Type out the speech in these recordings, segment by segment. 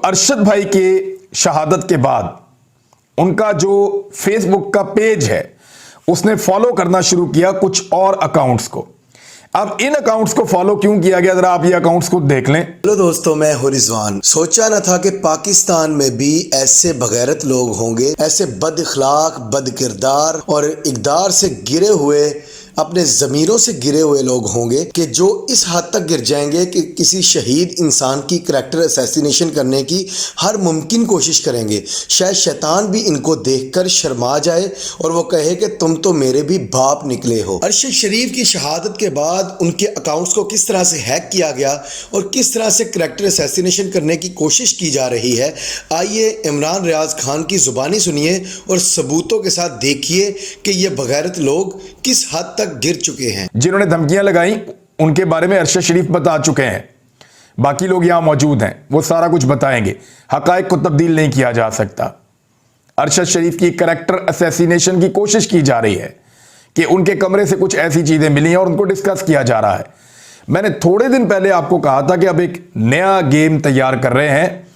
अरशद भाई के शहादत के बाद उनका जो फेसबुक का पेज है उसने फॉलो करना शुरू किया कुछ और अकाउंट्स को। अब इन अकाउंट्स को फॉलो क्यों किया गया, जरा आप ये अकाउंट्स को देख लें। हेलो दोस्तों, मैं हूं रिजवान। सोचा न था कि पाकिस्तान में भी ऐसे बगैरत लोग होंगे, ऐसे बद इखलाक, बद किरदार और इक़दार से गिरे हुए, अपने ज़मीरों से गिरे हुए लोग होंगे कि जो इस हद तक गिर जाएंगे कि किसी शहीद इंसान की करैक्टर असैसिनेशन करने की हर मुमकिन कोशिश करेंगे। शायद शैतान भी इनको देखकर शर्मा जाए और वो कहे कि तुम तो मेरे भी बाप निकले हो। अरशद शरीफ की शहादत के बाद उनके अकाउंट्स को किस तरह से हैक किया गया और किस तरह से करैक्टर असैसिनेशन करने की कोशिश की जा रही है, आइए इमरान रियाज खान की ज़ुबानी सुनिए और सबूतों के साथ देखिए कि ये बगैरत लोग किस हद तक गिर चुके हैं। जिन्होंने धमकियां लगाई उनके बारे में अरशद शरीफ बता चुके हैं, बाकी लोग यहां मौजूद हैं, वो सारा कुछ बताएंगे। हकायक को तब्दील नहीं किया जा सकता। अरशद शरीफ की करैक्टर असैसिनेशन की कोशिश की जा रही है कि उनके कमरे से कुछ ऐसी चीजें मिली हैं और उनको डिस्कस किया जा रहा है। मैंने थोड़े दिन पहले आपको कहा था कि अब एक नया गेम तैयार कर रहे हैं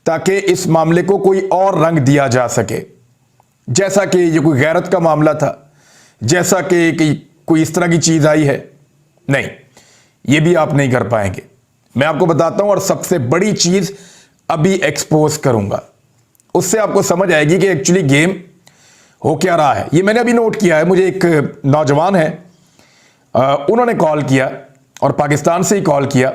ताकि इस मामले को कोई और रंग दिया जा सके, जैसा कि ये कोई गैरत का मामला था, जैसा कि कोई इस तरह की चीज आई है। नहीं, ये भी आप नहीं कर पाएंगे। मैं आपको बताता हूं और सबसे बड़ी चीज अभी एक्सपोज करूंगा, उससे आपको समझ आएगी कि एक्चुअली गेम हो क्या रहा है। ये मैंने अभी नोट किया है। मुझे एक नौजवान है, उन्होंने कॉल किया और पाकिस्तान से ही कॉल किया।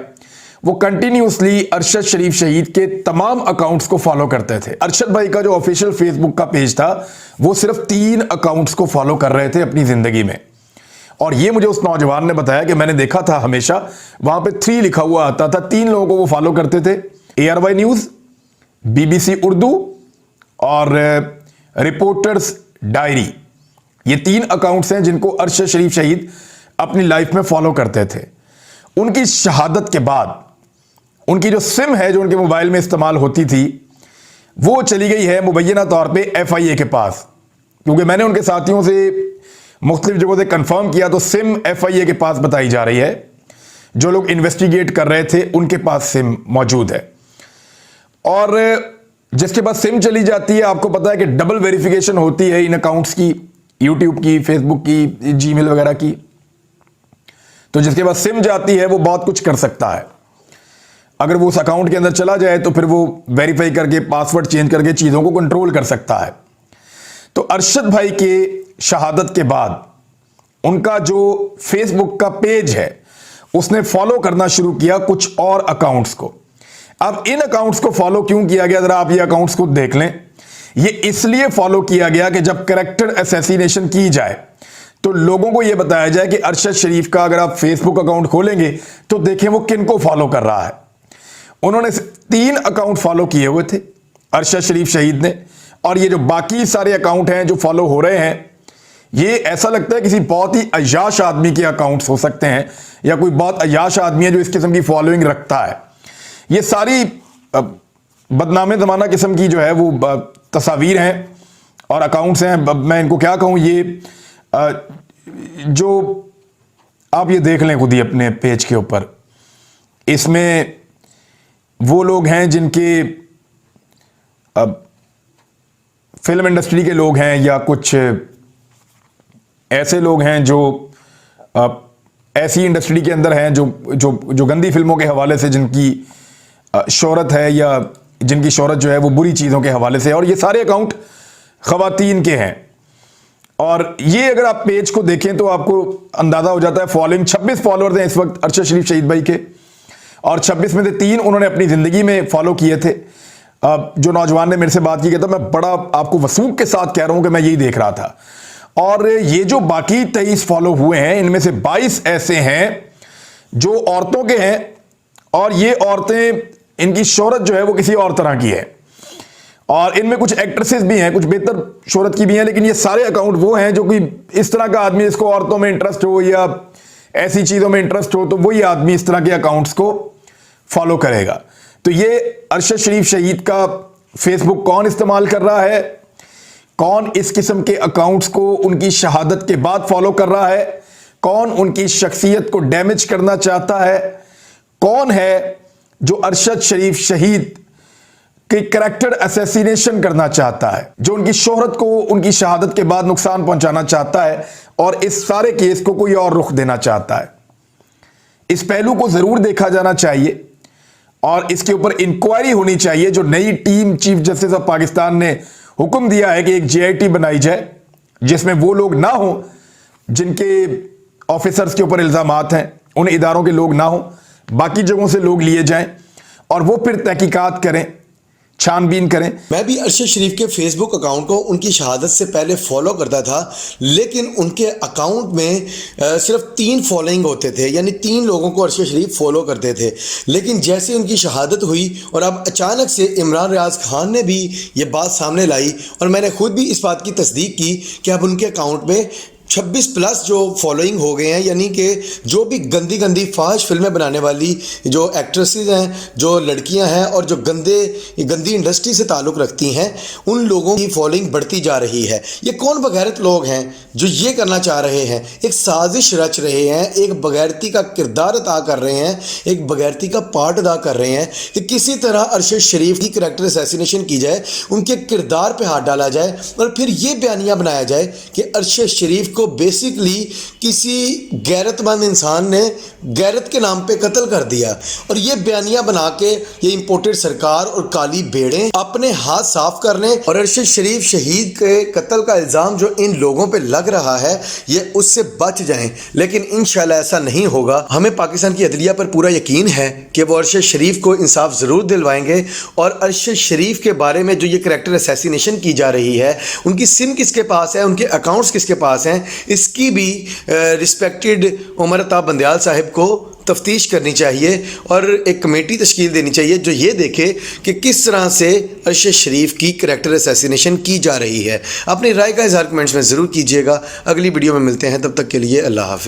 वो कंटिन्यूसली अरशद शरीफ शहीद के तमाम अकाउंट्स को फॉलो करते थे। अरशद भाई का जो ऑफिशियल फेसबुक का पेज था वो सिर्फ 3 अकाउंट्स को फॉलो कर रहे थे अपनी जिंदगी में। और ये मुझे उस नौजवान ने बताया कि मैंने देखा था हमेशा वहां पे 3 लिखा हुआ आता था। 3 लोगों को वो फॉलो करते थे, ARY न्यूज, BBC उर्दू और रिपोर्टर्स डायरी। ये 3 अकाउंट्स हैं जिनको अरशद शरीफ शहीद अपनी लाइफ में फॉलो करते थे। उनकी शहादत के बाद उनकी जो सिम है जो उनके मोबाइल में इस्तेमाल होती थी वो चली गई है मुबैना तौर पे FIA के पास, क्योंकि मैंने उनके साथियों से मुख्तलिफ जगहों से कंफर्म किया तो सिम FIA के पास बताई जा रही है। जो लोग इन्वेस्टिगेट कर रहे थे उनके पास सिम मौजूद है। और जिसके पास सिम चली जाती है, आपको पता है कि डबल वेरिफिकेशन होती है इन अकाउंट्स की, यूट्यूब की, फेसबुक की, जीमेल वगैरह की। तो जिसके पास सिम जाती है वो बहुत कुछ कर सकता है। अगर वो उस अकाउंट के अंदर चला जाए तो फिर वो वेरीफाई करके पासवर्ड चेंज करके चीजों को कंट्रोल कर सकता है। तो अरशद भाई के शहादत के बाद उनका जो फेसबुक का पेज है उसने फॉलो करना शुरू किया कुछ और अकाउंट्स को। अब इन अकाउंट्स को फॉलो क्यों किया गया, जरा आप ये अकाउंट्स को देख लें। ये इसलिए फॉलो किया गया कि जब करैक्टर असैसिनेशन की जाए तो लोगों को यह बताया जाए कि अरशद शरीफ का अगर आप फेसबुक अकाउंट खोलेंगे तो देखें वो किन को फॉलो कर रहा है। उन्होंने 3 अकाउंट फॉलो किए हुए थे अरशद शरीफ शहीद ने, और ये जो बाकी सारे अकाउंट हैं जो फॉलो हो रहे हैं ये ऐसा लगता है किसी बहुत ही अय्याश आदमी के अकाउंट्स हो सकते हैं, या कोई बहुत अय्याश आदमी है जो इस किस्म की फॉलोइंग रखता है। ये सारी बदनामे ज़माना किस्म की जो है वो तस्वीर हैं और अकाउंट्स हैं। मैं इनको क्या कहूँ, ये जो आप ये देख लें खुद ही अपने पेज के ऊपर, इसमें वो लोग हैं जिनके फिल्म इंडस्ट्री के लोग हैं या कुछ ऐसे लोग हैं जो ऐसी इंडस्ट्री के अंदर हैं जो जो जो गंदी फिल्मों के हवाले से जिनकी शोहरत है या जिनकी शोहरत जो है वो बुरी चीज़ों के हवाले से, और ये सारे अकाउंट ख़वातीन के हैं। और ये अगर आप पेज को देखें तो आपको अंदाज़ा हो जाता है। फॉलोइंग 26 फॉलोअर्स हैं इस वक्त अरशद शरीफ शहीद भाई के, और 26 में से 3 उन्होंने अपनी ज़िंदगी में फॉलो किए थे। जो नौजवान ने मेरे से बात की कहता मैं बड़ा आपको वसूख के साथ कह रहा हूँ कि मैं यही देख रहा था। और ये जो बाकी 23 फॉलो हुए हैं इनमें से 22 ऐसे हैं जो औरतों के हैं, और ये औरतें, इनकी शोहरत जो है वो किसी और तरह की है, और इनमें कुछ एक्ट्रेसेस भी हैं, कुछ बेहतर शोहरत की भी हैं। लेकिन ये सारे अकाउंट वो हैं जो कि इस तरह का आदमी जिसको औरतों में इंटरेस्ट हो या ऐसी चीज़ों में इंटरेस्ट हो तो वही आदमी इस तरह के अकाउंट्स को फॉलो करेगा। तो ये अरशद शरीफ शहीद का फेसबुक कौन इस्तेमाल कर रहा है, कौन इस किस्म के अकाउंट्स को उनकी शहादत के बाद फॉलो कर रहा है, कौन उनकी शख्सियत को डैमेज करना चाहता है, कौन है जो अरशद शरीफ शहीद कि करैक्टर असैसिनेशन करना चाहता है, जो उनकी शोहरत को उनकी शहादत के बाद नुकसान पहुंचाना चाहता है और इस सारे केस को कोई और रुख देना चाहता है। इस पहलू को जरूर देखा जाना चाहिए और इसके ऊपर इंक्वायरी होनी चाहिए। जो नई team chief justice of Pakistan ने हुक्म दिया है कि एक JIT बनाई जाए जिसमें वो लोग ना हो जिनके ऑफिसर्स के ऊपर इल्जामात हैं, उन इदारों के लोग ना हो, बाकी जगहों से लोग लिए जाएं और वो फिर तहकीकात करें, छानबीन करें। मैं भी अरशद शरीफ के फेसबुक अकाउंट को उनकी शहादत से पहले फॉलो करता था, लेकिन उनके अकाउंट में सिर्फ 3 फॉलोइंग होते थे, यानी 3 लोगों को अरशद शरीफ फॉलो करते थे। लेकिन जैसे उनकी शहादत हुई और अब अचानक से इमरान रियाज खान ने भी ये बात सामने लाई और मैंने खुद भी इस बात की तस्दीक की कि अब उनके अकाउंट में 26+ जो फॉलोइंग हो गए हैं, यानी कि जो भी गंदी गंदी फाहिश फिल्में बनाने वाली जो एक्ट्रेसेस हैं, जो लड़कियां हैं और जो गंदी इंडस्ट्री से ताल्लुक़ रखती हैं, उन लोगों की फॉलोइंग बढ़ती जा रही है। ये कौन बगैरत लोग हैं जो ये करना चाह रहे हैं? एक साजिश रच रहे हैं, एक बगैरती का किरदार अदा कर रहे हैं, एक बगैरती का पार्ट अदा कर रहे हैं कि किसी तरह अरशद शरीफ की करैक्टर असैसिनेशन की जाए, उनके किरदार पे हाथ डाला जाए और फिर ये बयानिया बनाया जाए कि अरशद शरीफ को बेसिकली किसी गैरतमंद इंसान ने गैरत के नाम पे कत्ल कर दिया। और ये बयानिया बना के ये इंपोर्टेड सरकार और काली भेड़ें अपने हाथ साफ करने और अरशद शरीफ शहीद के कत्ल का इल्ज़ाम जो इन लोगों पे लग रहा है ये उससे बच जाएं। लेकिन इंशाल्लाह ऐसा नहीं होगा। हमें पाकिस्तान की अदलिया पर पूरा यकीन है कि वो अरशद शरीफ को इंसाफ ज़रूर दिलवाएंगे और अरशद शरीफ के बारे में जो ये करैक्टर असैसिनेशन की जा रही है, उनकी सिम किसके पास है, उनके अकाउंट्स किसके पास हैं, इसकी भी रिस्पेक्टेड उमर अताब बंदयाल साहिब को तफ्तीश करनी चाहिए और एक कमेटी तश्कील देनी चाहिए जो ये देखे कि किस तरह से अरशद शरीफ की करैक्टर असैसिनेशन की जा रही है। अपनी राय का इज़हार कमेंट्स में ज़रूर कीजिएगा। अगली वीडियो में मिलते हैं, तब तक के लिए अल्लाह हाफ़िज़।